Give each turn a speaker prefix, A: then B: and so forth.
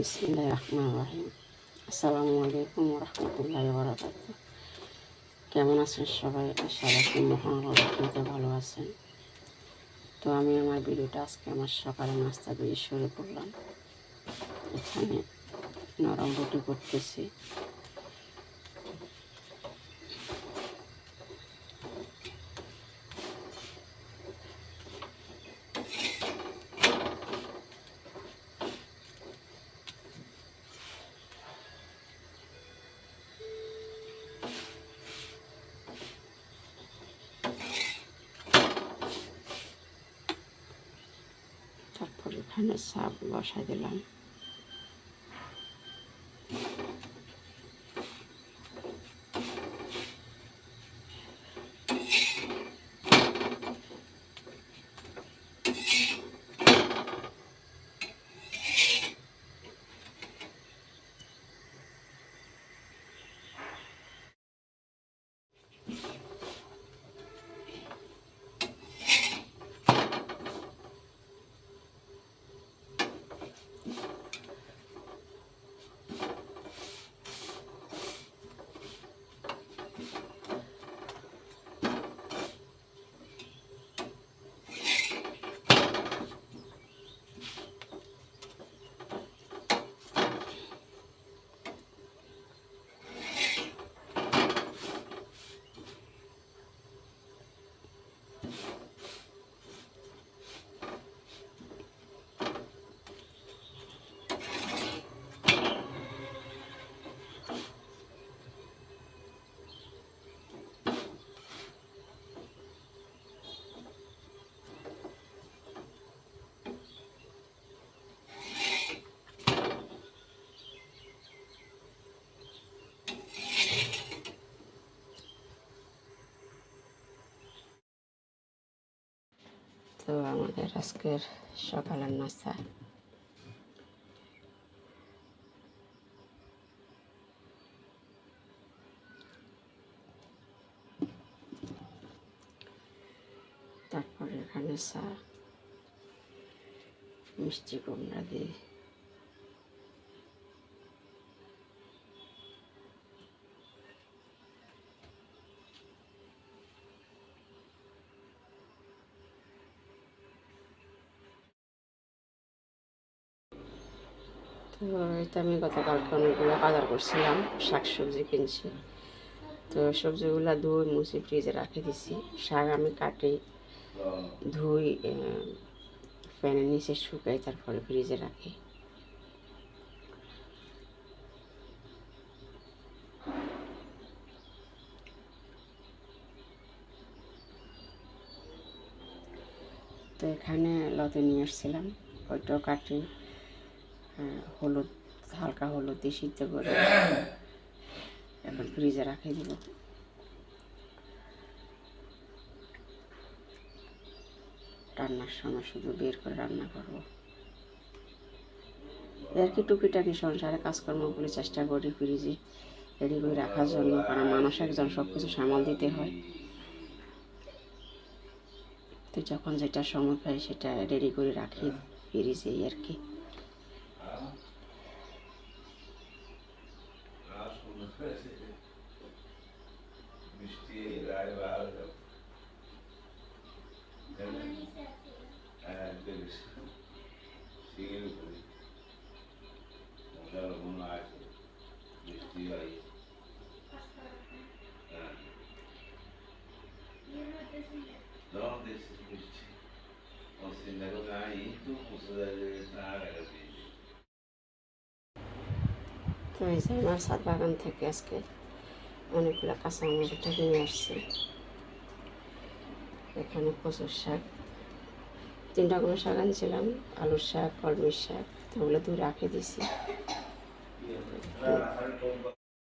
A: বিসমিল্লাহির রহমানির রহিম। আসসালামু আলাইকুম ওয়া রাহমাতুল্লাহি ওয়া বারাকাতুহু। কেমন আছেন সবাই? আশা রাখি মহান আল্লাহর রহমতে ভালো আছেন। তো আমি আমার ভিডিওটা আজকে আমার সকালে নাস্তা দিয়ে শুরু করলাম। এখানে নরম রুটি করতেছি। তারপর এখানে চা বসাই দিলাম। তো আমাদের আজকের সকালের নাস্তা তারপরে এখানে চা মিষ্টি কুমড়া দিয়ে তো এটা আমি গতকালকে অনেকগুলো বাজার করছিলাম, শাক সবজি কিনছি। তো সবজিগুলো ধুই মুছি ফ্রিজে রাখে দিছি। শাক আমি কাটি ধুই ফ্যানের নিচে শুকাই, তারপরে ফ্রিজে রাখি। তো এখানে লতে নিয়ে আসছিলাম, ওইটাও কাটি হলুদ, হালকা হলুদ দিয়ে সিদ্ধ করে এখন ফ্রিজে রাখে দিব। রান্নার সময় শুধু বের করে রান্না করব। আর কি টুকিটাকি সংসারে কাজকর্মগুলি চেষ্টা করি ফ্রিজে রেডি করে রাখার জন্য, কারণ মানুষ একজন সব কিছু সামাল দিতে হয়। তো যখন যেটা সময় পাই সেটা রেডি করে রাখি ফ্রিজে আর কি। তো এই যে আমার ছাদ বাগান থেকে আজকে অনেকগুলো কাঁচামরিচটা নিয়ে আসছি। এখানে কচুর শাক, 3টা করে শাক আনছিলাম, আলুর শাক, কলমির শাক, তো ওগুলো ধুয়ে রাখে দিছি।